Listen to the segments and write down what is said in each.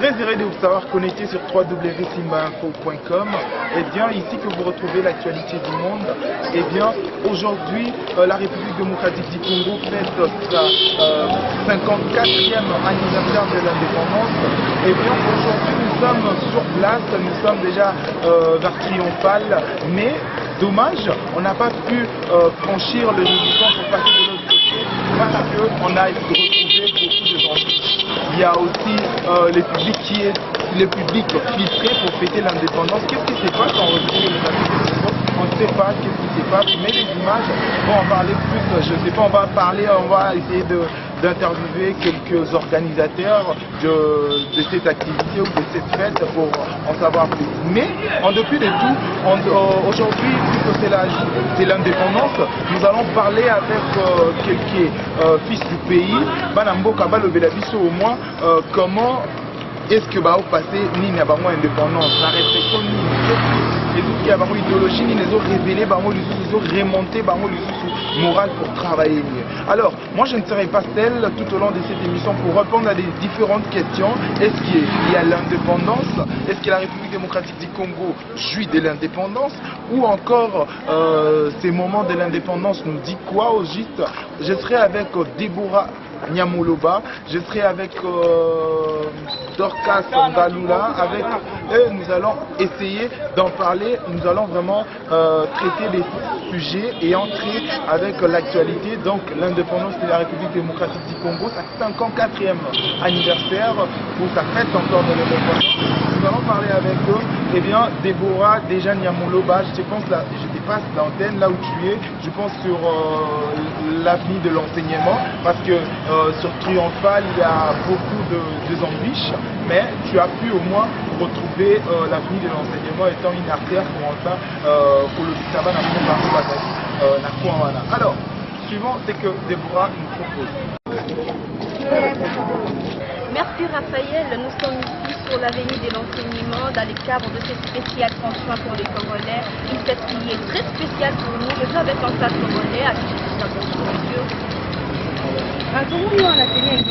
Très heureux de vous savoir connecté sur www.simbainfo.com. Et bien, ici que vous retrouvez l'actualité du monde. Et bien, aujourd'hui, la République démocratique du Congo fête sa 54e anniversaire de l'indépendance. Et bien, aujourd'hui, nous sommes sur place, nous sommes déjà vers Triomphal, mais dommage, on n'a pas pu franchir le Rubicon pour passer de l'autre côté parce qu'on a retrouvé beaucoup de gens. Il y a aussi le public filtré pour fêter l'indépendance. Qu'est-ce qui se passe en République démocratique du Congo? On ne sait pas qu'est-ce qui se passe, mais les images vont en parler plus. Je ne sais pas, on va essayer d'interviewer quelques organisateurs de cette activité ou de cette fête pour en savoir plus. Mais en dépit de tout, aujourd'hui, puisque c'est l'indépendance, nous allons parler avec quelques fils du pays, Banamboka Balobelabiso au moins, comment est-ce que va passer Nini à indépendance, la réflexion Nini, les outils à idéologie, ils ont révélé, ils ont remonté le moral pour travailler mieux. Alors, moi je ne serai pas seul tout au long de cette émission pour répondre à des différentes questions. Est-ce qu'il y a l'indépendance? Est-ce que la République démocratique du Congo jouit de l'indépendance? Ou encore, ces moments de l'indépendance nous dit quoi au juste? Je serai avec Deborah Nyamoloba, je serai avec Dorcas Ngalula, avec eux nous allons essayer d'en parler, nous allons vraiment traiter des sujets et entrer avec l'actualité, donc l'indépendance de la République démocratique du Congo, sa 54e anniversaire pour sa fête encore de l'indépendance. Nous allons parler avec eux, et bien Deborah déjà Nyamoloba, je te passe l'antenne là où tu es, je pense sur l'avenir de l'enseignement, parce que sur Triomphal, il y a beaucoup de embûches, mais tu as pu au moins retrouver l'avenir de l'enseignement étant une artère pour ça, pour le tabac n'a. Alors, suivant, c'est que Deborah nous propose. Merci Raphaël, nous sommes ici sur l'avenue de l'enseignement dans le cadre de cette spéciale François pour les Congolais, une fête qui est très spéciale pour nous. Je suis avec un stade congolais à qui je dis bonjour monsieur. Comment nous on a tenu avec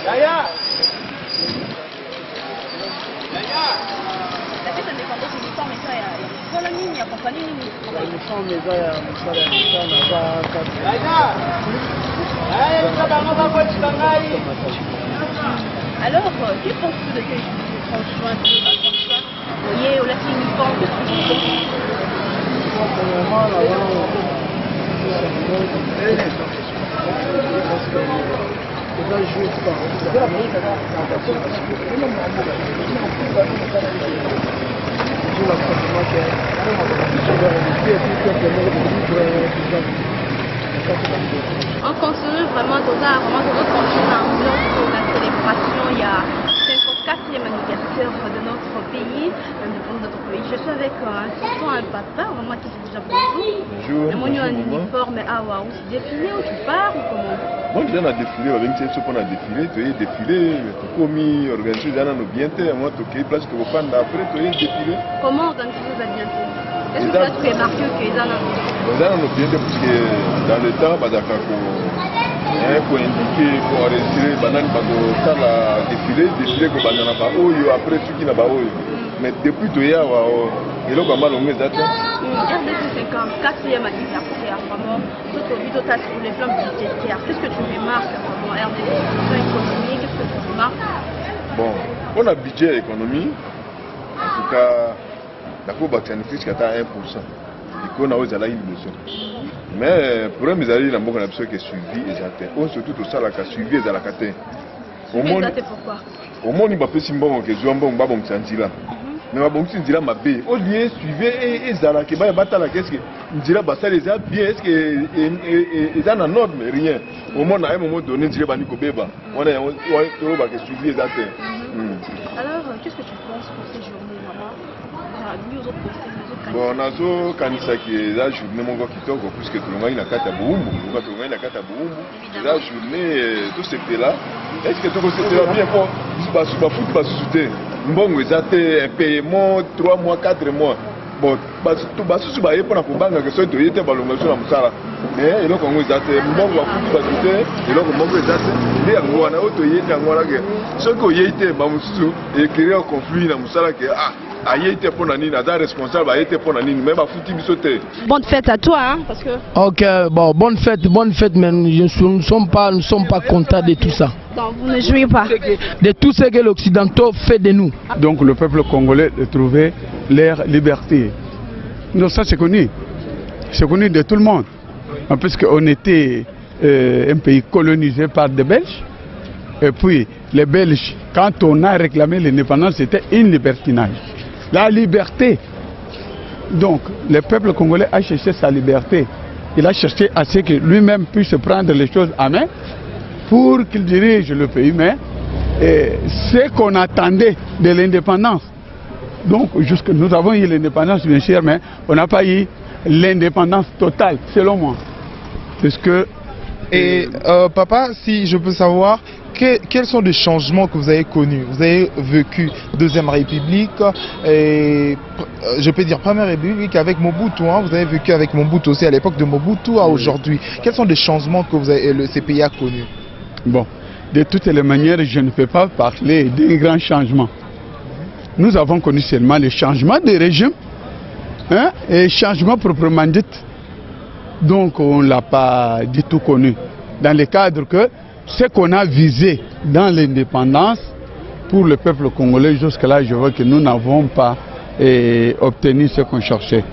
Yaya! la fête indépendance du temps, mais ça y a voilà nini ya compagnie nini. Uniforme eza ya mosala ya mosala na ba Yaya! Yaya, ça va pas quoi tu t'engailles. Alors, que penses-tu de ce François voyez, on a fait uniforme de on consomme vraiment dans l'ambiance de la célébration. Il y a 54e anniversaire de notre pays, de notre pays. Je suis avec un papa, vraiment qui se dit bonjour. Et moi, il y a un uniforme, où tu défilé ou tu pars ou comment? Moi, je viens à défiler, avec une chose qu'on a défilé, tu es défilé, tu as commis, organisé, tu as bien fait, moi, tu as place, tu vas prendre après, tu es défilé. Comment organiser ça bien fait? Est-ce que tu as remarqué qu'ils en ont bien fait parce que dans le temps, pour indiquer, pour enregistrer, pour la défilé, pour après ceux qui n'ont pas eu. Mais depuis tout hier, il y a pas mal de dates. RDC 54e anniversaire, vraiment, tout au vidéo sur les plans budgétaires. Qu'est-ce que tu remarques vraiment RDC économie? Qu'est-ce que tu remarques? Bon, on a budget économie, en tout cas, d'accord, il y a 1%. Et qu'on a aussi une illusion. Mais pour eux, ils ont besoin de suivi exact. On surtout tout ça, la suivi et la caté. Au monde, pourquoi? Au monde, il va faire si bon que je bon bon là. Mais bon si là ma bé, au lieu suivre et zala que va battre la qu'est-ce que dira bassa les a bien est-ce que ils en ordre mais rien. Au monde à un moment donné dira bani ko beba. On est on va que suivi exact. Alors qu'est-ce que tu penses pour ces journées maman? Lui aux autres postes, bon nazo kanisa qui la journée mon gars qui toque puisque tout le monde il a kata boumbu, tout le monde il a kata boumbu. La journée tout ce fait là. Est-ce que tout ce fait bien pour pas foot pas souter. Bon, vous avez un paiement 3 mois, 4 mois. bon basusu baye mpona kobanga soki toye te balonga biso na mosala mais eloko yango eza te mbongo bafuti bato te eloko moko eza te nde yango wana oyo toyei te yango wana ke soki oyei te bamosusu éclaire conflit na mosala ke ayei te mpona nini aza responsable ayei te mpona nini mais bafuti biso te. Bonne fête à toi, hein, parce que... Ok, bon, bonne fête, mais nous ne sommes pas contents de tout ça. Non, vous ne jouez pas. De tout ce que l'Occidentaux fait de nous. Donc le peuple congolais de trouver leur liberté. Non, ça c'est connu. C'est connu de tout le monde. Puisqu'on était un pays colonisé par des Belges. Et puis les Belges, quand on a réclamé l'indépendance, c'était une libertinage. La liberté. Donc le peuple congolais a cherché sa liberté. Il a cherché à ce que lui-même puisse prendre les choses à main pour qu'il dirige le pays, mais ce qu'on attendait de l'indépendance. Donc, jusque nous avons eu l'indépendance, bien sûr, mais on n'a pas eu l'indépendance totale, selon moi. Parce que... Et papa, si je peux savoir, quels sont les changements que vous avez connus? Vous avez vécu Deuxième République, et je peux dire Première République avec Mobutu, hein, vous avez vécu avec Mobutu aussi à l'époque de Mobutu à aujourd'hui. Quels sont les changements que ces pays a connus? Bon, de toutes les manières, je ne peux pas parler d'un grand changement. Nous avons connu seulement les changements de régime, hein, et changements proprement dit. Donc on ne l'a pas du tout connu. Dans le cadre que ce qu'on a visé dans l'indépendance pour le peuple congolais, jusque-là, je vois que nous n'avons pas obtenu ce qu'on cherchait.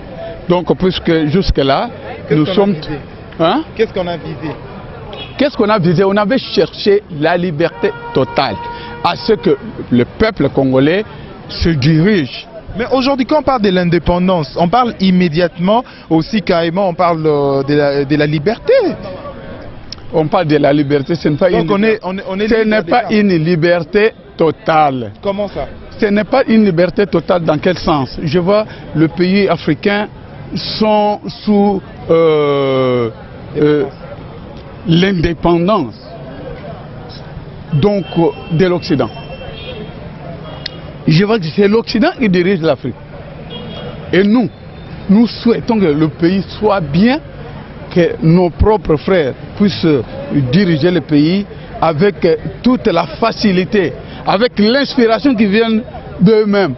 Donc puisque jusque-là, nous sommes... Hein? Qu'est-ce qu'on a visé? Qu'est-ce qu'on a visé? On avait cherché la liberté totale, à ce que le peuple congolais se dirige. Mais aujourd'hui, quand on parle de l'indépendance, on parle immédiatement, aussi carrément, on parle de la liberté. On parle de la liberté, ce n'est pas, une liberté totale. Comment ça? Ce n'est pas une liberté totale dans quel sens? Je vois le pays africain sont sous l'indépendance donc de l'Occident. Je vois que c'est l'Occident qui dirige l'Afrique. Et nous souhaitons que le pays soit bien, que nos propres frères puissent diriger le pays avec toute la facilité, avec l'inspiration qui vient d'eux-mêmes.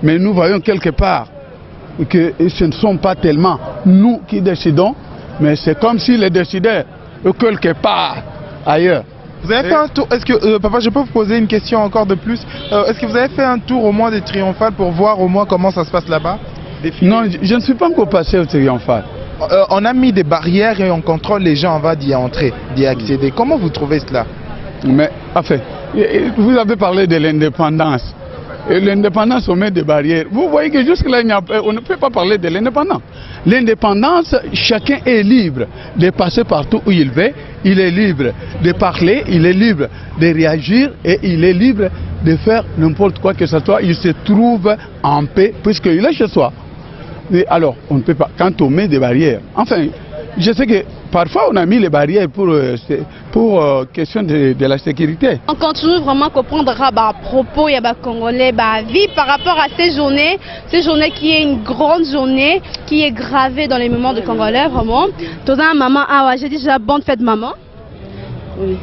Mais nous voyons quelque part que ce ne sont pas tellement nous qui décidons, mais c'est comme si les décideurs quelque part ailleurs. Vous avez fait un tour, est-ce que, papa, je peux vous poser une question encore de plus? Est-ce que vous avez fait un tour au moins des triomphales pour voir au moins comment ça se passe là-bas? Non, je ne suis pas encore passé au triomphal. On a mis des barrières et on contrôle les gens avant d'y entrer, d'y accéder. Comment vous trouvez cela? Mais, enfin, vous avez parlé de l'indépendance. Et l'indépendance, on met des barrières. Vous voyez que jusque-là, on ne peut pas parler de l'indépendance. L'indépendance, chacun est libre de passer partout où il veut. Il est libre de parler, il est libre de réagir et il est libre de faire n'importe quoi que ce soit. Il se trouve en paix puisqu'il est chez soi. Et alors, on ne peut pas, quand on met des barrières, enfin, je sais que parfois on a mis les barrières pour question de la sécurité. On continue vraiment à comprendre à propos il y a Congolais vie par rapport à ces journées qui est une grande journée qui est gravée dans les mémoires de Congolais vraiment. Tout ça maman j'ai dit déjà bonne fête maman. Oui.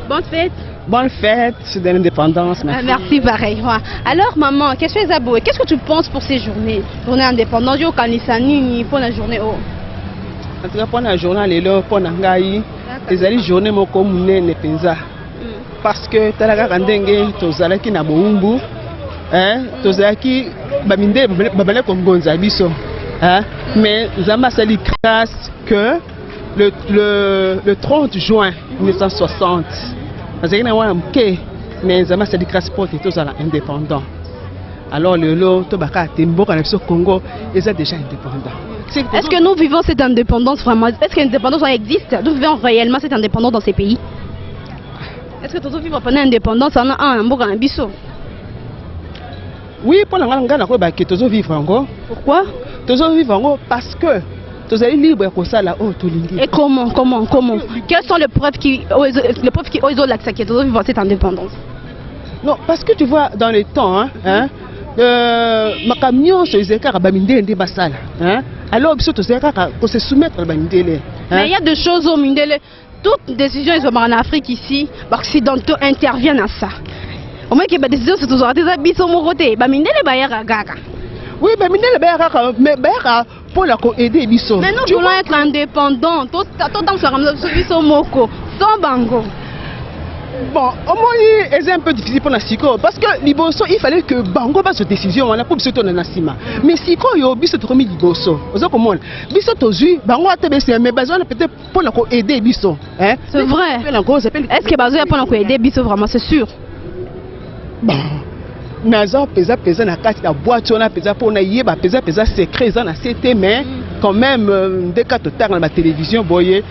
Bonne fête. Bonne fête de l'indépendance. Merci. Merci pareil. Ouais. Alors maman, qu'est-ce que tu penses pour ces journées? Journée indépendante, au Kanisani, pour la journée oh. En tout cas, pour la journée, pour la journée, parce que talaga kandenge tozalaki na boumbu tozalaki baminde babale kongonza biso mais zamba sali grâce que le 30 juin 1960 azalaki wana mke mais zamba sali grâce pour tozala indépendant. Alors le lot tobaka temboka na biso Congo est déjà indépendant. Est-ce que nous vivons cette indépendance vraiment? Est-ce que l'indépendance existe? Nous vivons réellement cette indépendance dans ces pays? Est-ce que nous vivons pendant l'indépendance en un biso? Oui, pour nous vivre encore. Pourquoi? Nous vivre encore parce que nous sommes libres pour ça là. Et comment? Quelles sont les preuves qui osent l'accepter? Nous vivons cette indépendance? Non, parce que tu vois, dans les temps, ma camion se ezeka bamindele nde basala hein alors biso tozeka ko se soumettre à bamindele. Mais il y a des choses au Mindele. Toutes décisions en Afrique ici, les occidentaux interviennent à ça. Au moins que les décisions sont toujours des habits sur mon côté. Mindele bayara gaga. Oui, Mindele bayara, mais bayara pour la aider biso. Mais nous voulons être indépendants. Tout dans ce biso moko, sans bango. Bon, au moins c'est un peu difficile pour la Siko parce que Liboso il fallait que Bango fasse cette décision on a pour biso to na Sima. Mais Siko yo biso to komi Liboso. Ozo komona. Biso to zui Bango a tebese mais besoin peut-être pour la aider biso, hein? C'est vrai. Est-ce que Bazo pour la aider biso vraiment c'est sûr? Bon. Naza pesa na kati la boîte on a pesa pour na yeba pesa secret ça na CT mais quand même des cas total dans la télévision boyer.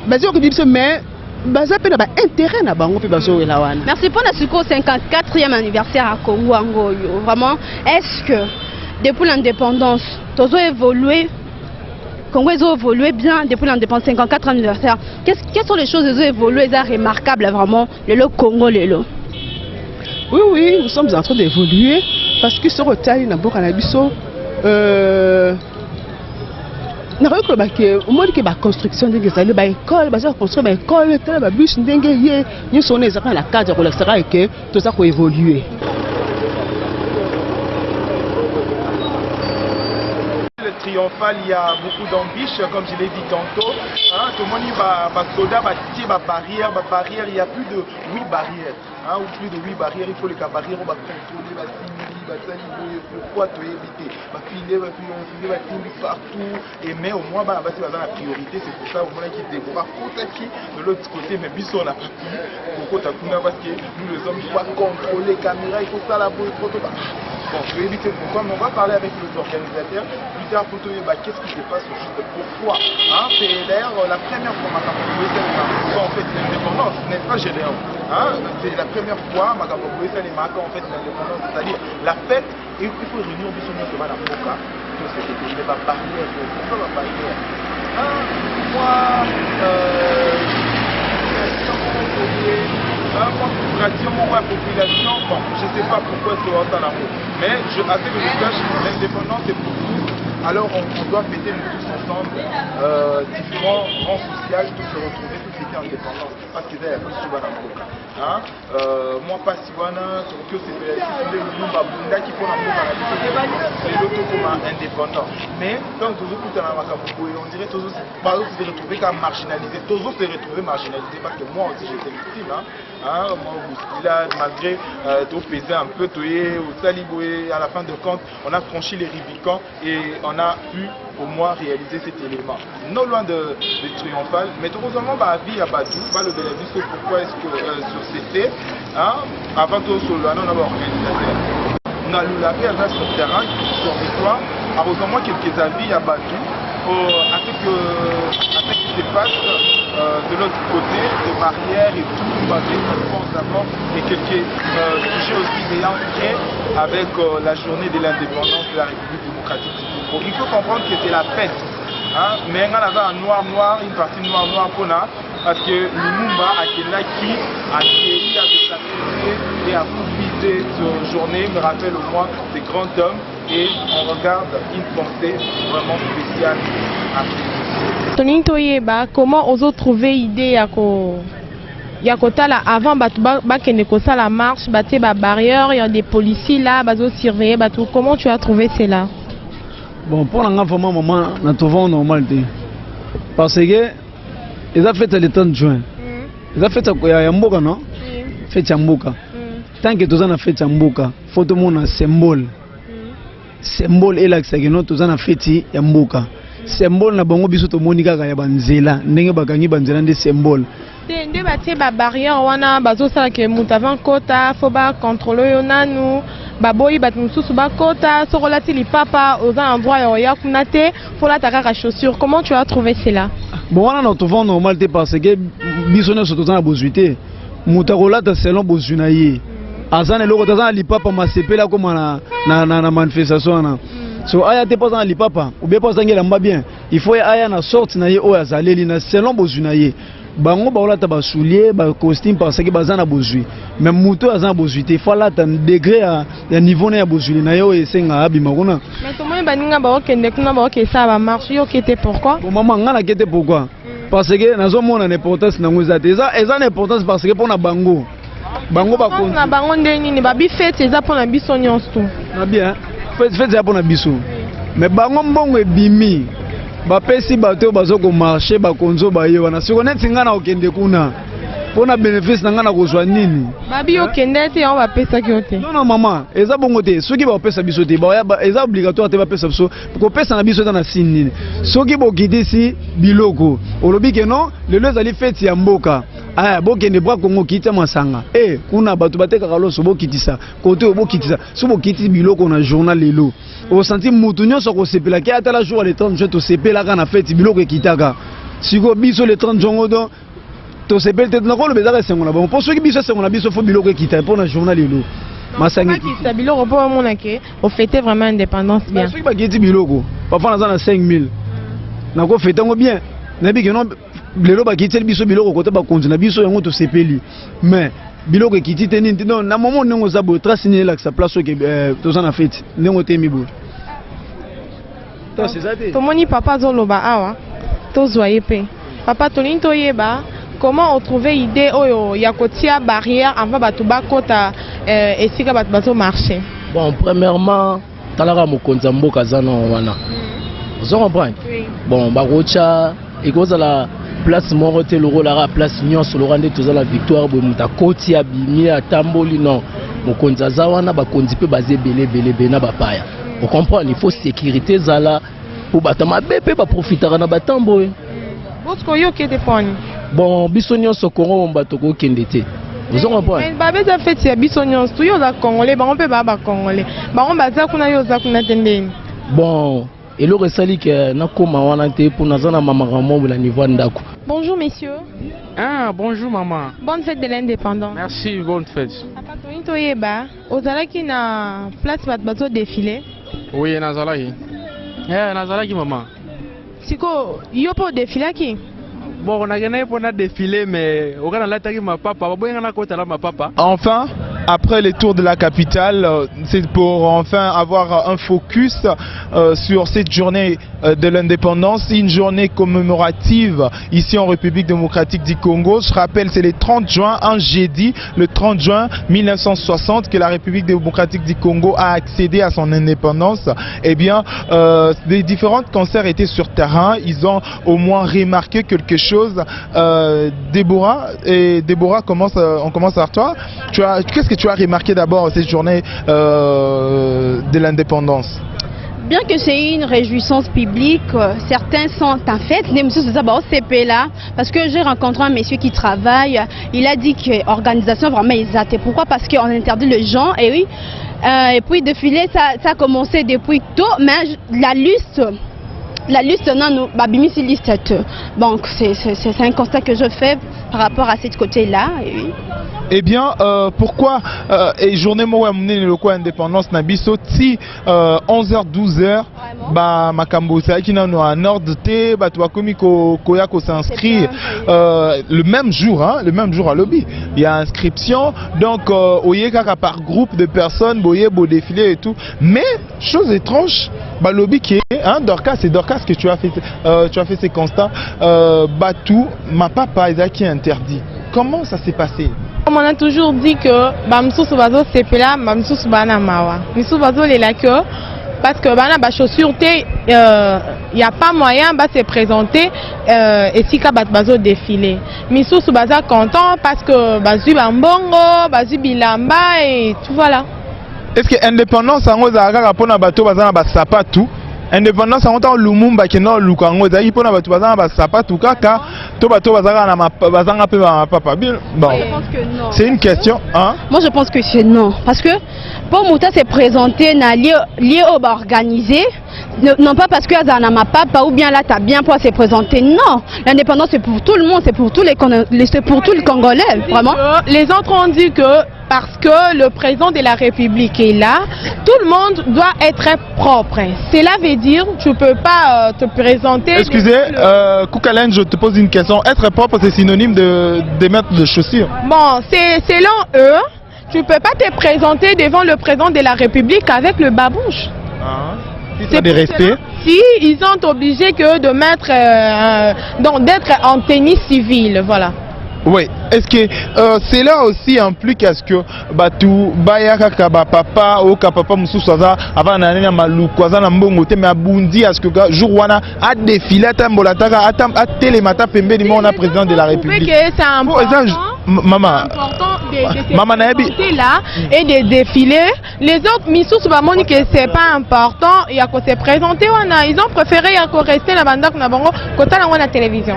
Bazo ko biso mais baza pe na ba intérêt na bango pe bazo la wana. Merci pour notre 54e anniversaire à Congo Angoyo. Vraiment, est-ce que depuis l'indépendance, Tozo évolué, Congo a évolué bien depuis l'indépendance 54e anniversaire. Quelles sont les choses qui ont évolué remarquables vraiment le Congo lelo? Oui, nous sommes en train d'évoluer parce que ce retard na boka na biso na rekoba ke au moins que ba construction de gezali ba école ba construire ba école tala ba bus ndenge ye ni sonné ça la cadre pour l'extérieur que tout ça ko évoluer. Le triomphal, il y a beaucoup d'ambition comme je l'ai dit tantôt. Hein, tout le monde va soda va tirer ma barrière, il y a plus de 8 barrières. Hein, ou plus de 8 barrières, il faut les barrières, on va contrôler, va pourquoi tu éviter, va filer partout, et mais au moins bah, c'est la priorité, c'est pour ça au moins qu'ils dévoient de l'autre côté, mais bis on a pas pu, parce que nous les hommes, il faut contrôler les caméras, il faut ça la bonne photo. Bon, je vais éviter pourquoi, mais on va parler avec les organisateurs, plus tard pour te dire qu'est-ce qui se passe au juste, pourquoi. Hein, c'est d'ailleurs la première fois ma campagne en fait l'indépendance, n'est pas Gédéon. Hein, c'est la première fois ma campagne en fait l'indépendance, c'est-à-dire la fête, et il faut réunir au sommet de la Moka, que c'est ma barrière, pourquoi ma barrière. Moi, la population, bon, je ne sais pas pourquoi c'est autant l'amour, mais assez que je sache, l'indépendance est pour tous, alors on doit fêter nous tous ensemble, différents rangs sociaux, tous se retrouver, tous fêter indépendance, parce que d'ailleurs, hein? Moi, pas si que c'est les Bunda qui font l'amour à la vie, c'est l'autre comme indépendant. Mais quand tous on dirait tous se retrouver comme marginalisés, tous se retrouver marginalisés, parce que moi aussi j'étais victime. Hein, moi, malgré tout peser un peu, au Saliboué, à la fin de compte, on a franchi les Rubicons et on a pu au moins réaliser cet élément. Non loin de triomphal, mais heureusement, la vie à Badou, le bénéfice, pourquoi est-ce que société, hein, avant tout, on a un organisateur. On a l'oulavé à sur le terrain, sur le territoire, heureusement quelques avis à Badou, à ce qui se passe de l'autre côté, des barrières et tout, d'abord, et quelques sujets aussi ayant fait avec la journée de l'indépendance de la République démocratique du Congo. Il faut comprendre que c'est la fête. Hein? Mais on avait un noir, une partie noire pour nous, parce que Lumumba a été là qui a guéri avec sa fierté et a profité de cette journée, me rappelle au moins des grands hommes, et on regarde une pensée vraiment spéciale à ce Tony Toyeba, comment on a trouvé l'idée il y a là avant la marche, la barrière, il y a des policiers là, surveiller, comment tu as trouvé cela? Bon, pour l'enfant, maman, nous trouvons normal. Parce que ils ont fait le 30 juin. Ils ont fait Yamboka, non? Fait Yamboka. Tant que tous en a fait Yamboka, il faut tout le monde un symbole. Symbole est là que nous tous en a fait Yamboka. Symbole na bango biso to monika ka ya banzela ndenge bakangi banzela nde symbole. Nde batie ba barrière wana bazosala ke mutu avant kota faut ba contrôler yo nanu baboyi bat mususu ba kota soko lati lipapa aux endroits ya kuna te faut la taka chaussure. Comment tu as trouvé cela? Bon wana na to vendre normal te parce que biso ne soto na bozuité mutu kolata selon bozuna ye azana loko tazana lipapa masepela comme na manifestation na so aya te pas dans lipapa ou bien pas dans bien il faut aya na sorte na ye o azaleli na selon bozuna ye bango baolata ba soulier ba costume parce que bazana bozui mais muto azana bozui te fala ta degré ya niveau na ya bozui na yo esenga abima kuna mais to moi baninga ba okende kuna ba okesa ba marche yo kete pourquoi pour maman ngana kete pourquoi parce que nazo mona l'importance na ngoza te eza l'importance parce que pour na bango ba konti na bango ndeni ni ba bi fête eza pour na biso nyonso na bien fête eza pour na biso mais bango mbongo ebimi bapesi bato bazoko marché bakonzo baye wana siko neti ngana okende kuna pona bénéfice na ngana kozwa nini babi okende te on bapesa ki ote non maman eza bongo te soki bapesa biso te eza obligatoire te bapesa biso ko pesa na biso ta na sine nini soki bokitisi biloko olobi ke non lelo ezali fête ya mboka aya bokende bra Kongo kita masanga kuna bato batekaka loso bokitisa kote bokitisa so bokiti biloko na journal lelo au senti mutu nyonso kosepela ke ata la jour le 30 juin to sepelaka na fête biloko ekitaka siko biso le 30 juin odo to sepel te na ko le bezaka sengo na bon pour soki biso sengo na biso fo biloko ekita pour na journal lelo masanga kitisa biloko po mona ke o fêter vraiment indépendance bien soki bakiti biloko parfois na za na 5000 na ko fêter ngo bien na bi que non lelo bakiti biso biloko kota bakonzi na biso yango to sepeli mais biloko ekiti te nini non na moment ndenge oza boye trace nini elakisa place oke toza na fete ndenge otemi boye tomoni papa azoloba awa tozwa ye mpe papa tolingi toyeba comment otrouve idée oyo ya kotia barrière avant bato bakota esika bato bazomarché bon premièrement talaka mokonzi ya mboka aza na wana ozo comprendre bon bakotya ekozala place moko te lokolaka place nyonso lokola nde toza la victoire boye moto akoti abimi atamboli non mokonzi aza wana bakonzi mpe baza ebele na bapaya ocomprendre il faut sécurité ezala po bato mabe mpe baprofitaka na batambo oyo bosiko yo okende poni bon biso nyonso kongo bato kokende te ozo comprendre babeza feti ya biso nyonso yo oza congolais bango mpe baa bacongolais bango baza kuna yo oza kuna te ndeni bon eloko esali ke nakoma wana te mpo naza na mamaka mobo na niveau ya ndako. Bonjour messieurs. Ah bonjour maman. Bonne fête de l'indépendance. Merci, bonne fête. Papa Tony Toyeba, ozalaki na place bato bazo défilé. Oui, nazalaki. Nazalaki maman. Siko yo po défilaki? Bon, on a gagné pour notre défilé, mais on a l'attaqué ma papa. Ma papa. Enfin, après les tours de la capitale, c'est pour enfin avoir un focus sur cette journée de l'indépendance, une journée commémorative ici en République démocratique du Congo. Je rappelle, c'est le 30 juin, un jeudi, le 30 juin 1960, que la République démocratique du Congo a accédé à son indépendance. Eh bien, les différents concerts étaient sur terrain. Ils ont au moins remarqué quelque chose. Déborah, on commence par toi. Qu'est-ce que tu as remarqué d'abord cette journée de l'indépendance? Bien que c'est une réjouissance publique, certains sont en fait des messieurs d'abord CP là, parce que j'ai rencontré un monsieur qui travaille, il a dit que l'organisation vraiment exagérée. Pourquoi? Parce qu'on interdit les gens, et oui, et puis défiler ça a commencé depuis tôt, mais la liste, non, nous, babimisi liste. Donc c'est un constat que je fais par rapport à cette côté-là. Oui. Eh bien, pourquoi journée moi amener le quoi indépendance nabiso si 11h 12h bah makambo ça qui n'a en ordre te bah tu vas comme koya ko s'inscrire le même jour à lobby il y a inscription donc oye kaka par groupe de personnes boye beau défilé et tout mais chose étrange bah lobby qui est Dorcas c'est Dorcas que tu as fait ces constats Batou ma papa Isaac est interdit. Comment ça s'est passé? On a toujours dit que bamsusu bazo sepela bamsusu bana mawa misusu bazo lela que parce que bana ba chaussure te y a pas moyen ba se présenter et si ka bazo défiler misusu baza content parce que bazui bambongo bazui bilamba et tout voilà. Est-ce que indépendance en oza kaka pona bato bazana ba sapatu indépendance en tant Lumumba qui non lukango zaki pona bato bazana ba sapatu kaka to bato bazana na bazanga pe ba papa bien bon c'est une question hein. Moi je pense que c'est non parce que pour Mouta s'est présenté na lieu organisé non pas parce que Azana ma papa ou bien là tu as bien pour se présenter. Non, l'indépendance c'est pour tout le monde, c'est pour tous les Congolais, vraiment. Les autres ont dit que parce que le président de la République est là, tout le monde doit être propre. Cela veut dire tu ne peux pas te présenter... Excusez, Koukalen, je te pose une question. Être propre, c'est synonyme de mettre de chaussures? Bon, c'est selon eux, tu ne peux pas te présenter devant le président de la République avec le babouche. C'est des respects. Si, ils sont obligés que de mettre, d'être en tenue civile, voilà. Oui, est-ce que cela aussi implique à ce que Batu Bayaka Papa ou Papa Moussousaza avant d'année Maloukoza Nambongote mais Abundi à ce que Jourwana a défilé à Tambolataka à Télémata Pembe du monde président de la République. C'est important. Maman, maman là et de défiler. Les autres Missous Bamoni que c'est pas important, il y a qu'à se présenter. Ils ont préféré rester la bande côté dans la télévision.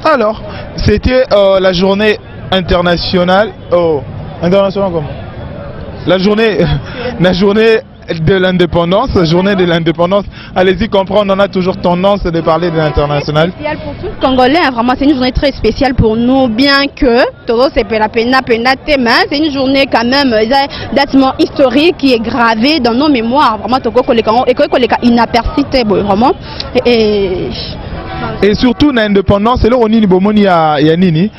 Alors, c'était la journée internationale. Internationale comment? La journée de l'indépendance, journée de l'indépendance. Allez-y comprendre, on a toujours tendance de parler de l'international. C'est spécial pour tous les Congolais, hein, vraiment c'est une journée très spéciale pour nous, bien que c'est une journée quand même datement historique qui est gravée dans nos mémoires. Vraiment, vraiment. Et surtout dans l'indépendance, c'est là où on y bomoni ya nini,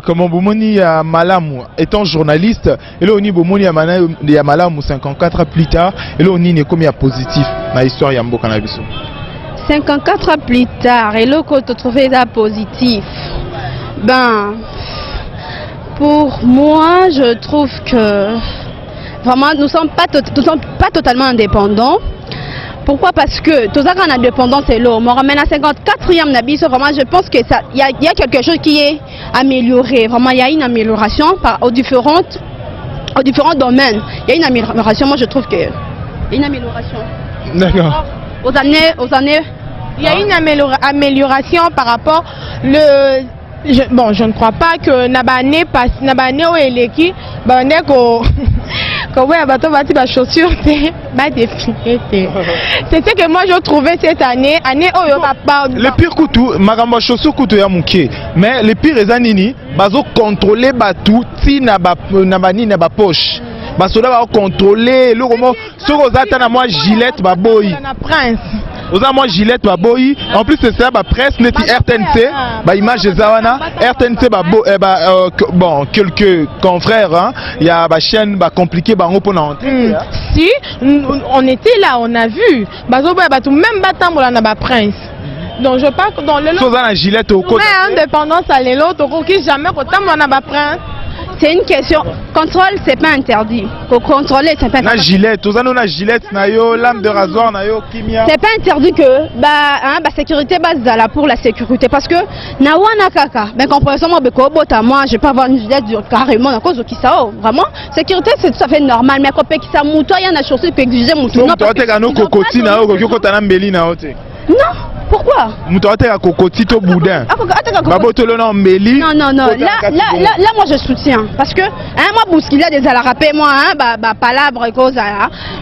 comme bomoni ya Malamu étant journaliste, et là on y bomoni ya Malamu 54 ans plus tard, et là on y comme ya positif dans l'histoire ya Mboka na biso. 54 ans plus tard, et là qu'on te trouvait ça positif. Ben, pour moi, je trouve que vraiment nous ne sommes pas totalement indépendants. Pourquoi? Parce que tout ça, quand on a dépendance, c'est l'eau. Mais à 54e Nabiso, vraiment, je pense que ça, y a quelque chose qui est amélioré. Vraiment, il y a une amélioration aux différents domaines. Il y a une amélioration. Moi, je trouve que y a une amélioration. D'accord. Aux années. Il y a une amélioration par rapport je ne crois pas que Nabane passe Nabane ou Eleki, chaussures c'est ce que moi je trouvais cette année le pire couteau magambo chaussures couteau ya muké mais le pire est anini bazo contrôler batou ti na bani na ba poche basoda ba contrôler le comment soko zata na moi Gillette baboyi na prince oza moi Gillette baboyi en plus c'est ça ba presse neti RTNC ba image zawana RTNC bon quelques confrères hein il y a ba chaîne ba compliqué ba pour entrer si on était là on a vu bazo ba tout même batambola na ba prince. Donc je parle que dans le Gillette au côté indépendance à l'autre qui jamais autant na ba prince. C'est une question. Contrôle, c'est pas interdit. Contrôler, c'est pas interdit. Na Gillette, tous na Gillette, na yo lame de rasoir, na yo kimia. C'est pas interdit que sécurité base là pour la sécurité parce que na wana kaka. Ben compréhension moi moi je peux avoir une Gillette carrément à cause de qui ça vraiment. Sécurité c'est tout à fait normal mais quand qui ça mouto il y a une chose que exiger mouto. Non, toi tu as no kokoti na yo kokota na mbeli na ote. Non. Pourquoi? Mouto a kokoti to boudin. Babotolo na mbeli. Non. Là moi je soutiens parce que moi bousquilla des à la rapper moi palabre et cause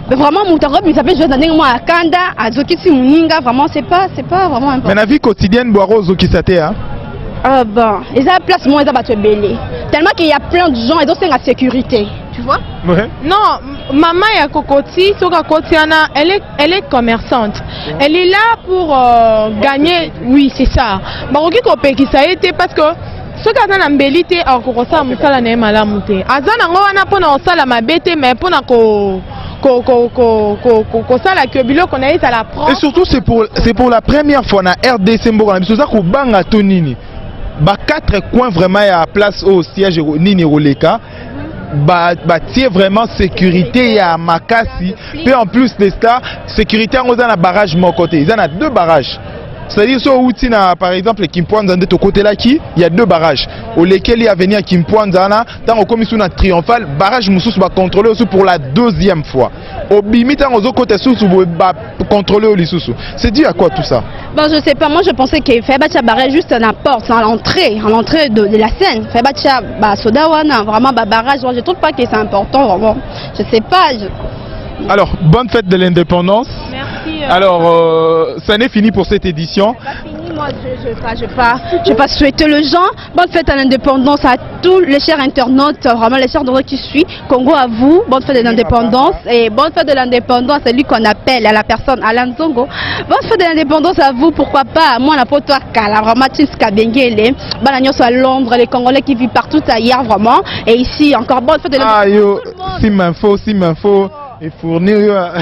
mais vraiment mouto il s'appelle je donner moi à Kanda à Zokisi Muninga vraiment c'est pas vraiment important. Mais la vie quotidienne boiro Zokisate hein. Ah bon, ils ont place moins à battre belé. Tellement qu'il y a plein de gens et donc c'est la sécurité. Tu vois? Ouais. Non, maman ya Kokoti, Soka Kotiana, elle est commerçante. Ouais. Elle est là pour gagner, oui, c'est ça. Baroki Kopé qui ça a été parce que ce qu'on a embellité en Korosa Moussala n'est pas la montée. Azana Ngoana pour nous sala ma bête mais pour nous et surtout c'est pour la première fois na RDC Mboka na biso za ko banga tonini ba 4 coins vraiment à place au siège nini roleka ba tie vraiment sécurité ya makasi puis en plus de ça sécurité en na barrage mon côté ils en a 2 barrages. C'est-à-dire sur Outina par exemple Kimpwanza de côté là qui il y a 2 barrages au lesquels il y a venu à Kimpwanza là tant au commission triomphal barrage Moussous va contrôler aussi pour la 2e fois au bimita aux côté sous va contrôler au Lissoussou. C'est dû à quoi tout ça? Bon je sais pas, moi je pensais qu'il fait battre barrage juste à la porte à l'entrée de la scène fait battre sodawana vraiment barrage je trouve pas que c'est important vraiment je sais pas Alors bonne fête de l'indépendance. Merci. merci. Alors, ça n'est fini pour cette édition. Moi, je vais pas souhaiter les gens. Bonne fête à l'indépendance à tous les chers internautes, vraiment les chers internautes qui suivent. Congo à vous, bonne fête de l'indépendance. Et bonne fête de l'indépendance à lui qu'on appelle, à la personne Alain Zongo. Bonne fête de l'indépendance à vous, pourquoi pas. Moi, la poto à Kala, vraiment, Tinska Bengele. Banagnos à Londres, les Congolais qui vivent partout ailleurs, vraiment. Et ici, encore bonne fête de l'indépendance. Ah yo, si m'info, et fournir.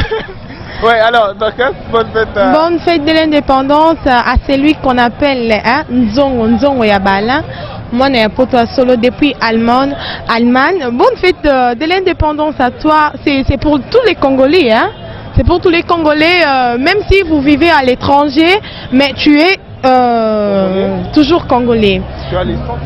Ouais, alors, Dorcas, bonne fête. Bonne fête de l'indépendance à celui qu'on appelle Nzongo Yabala. Moi, je suis solo depuis Allemagne. Bonne fête de l'indépendance à toi. C'est pour tous les Congolais. Hein? C'est pour tous les Congolais, même si vous vivez à l'étranger, mais tu es toujours Congolais. Tu as les sens,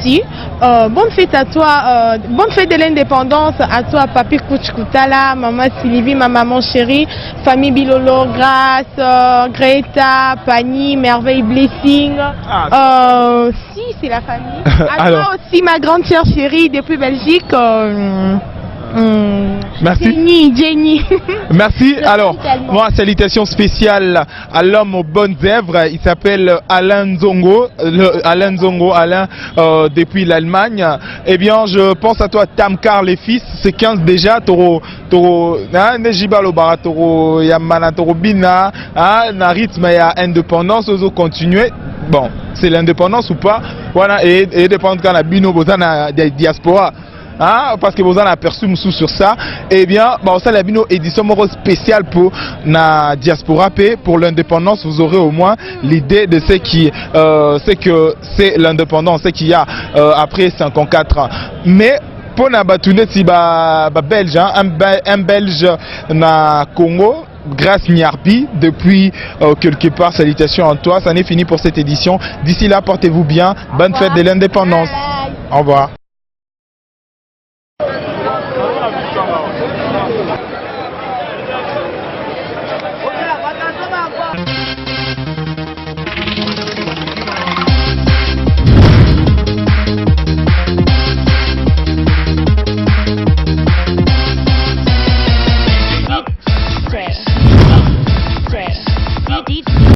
si. Bonne fête à toi, bonne fête de l'indépendance à toi, Papi Kouchkoutala, maman Sylvie, ma maman chérie, famille Bilolo, Grâce, Greta, Pani, Merveille, Blessing. Si, c'est la famille. À toi aussi, ma grande sœur chérie depuis Belgique. Merci. Jenny. Merci. Alors, moi, salutations spéciales à l'homme aux bonnes œuvres. Il s'appelle Alain Zongo. Alain, depuis l'Allemagne. Eh bien, je pense à toi, Tamkar, les fils. C'est 15 déjà. Toro, Nejibalo Bara, Toro, Yamana, Toro Bina, na rythme et à indépendance, aux continuer. Bon, c'est l'indépendance ou pas? Voilà, et dépend quand la Bino, Bozana, diaspora. Hein, parce que vous en avez aperçu sur ça. Eh bien, ça la bino édition spéciale pour la diaspora P pour l'indépendance. Vous aurez au moins l'idée de ce qui c'est que c'est l'indépendance, ce qu'il y a après 54 ans. Mais pour na batounet si belge, un belge na Congo. Grâce Niarbi, depuis quelque part, salutations à toi. Ça n'est fini pour cette édition. D'ici là, portez-vous bien. Bonne fête de l'indépendance. Au revoir.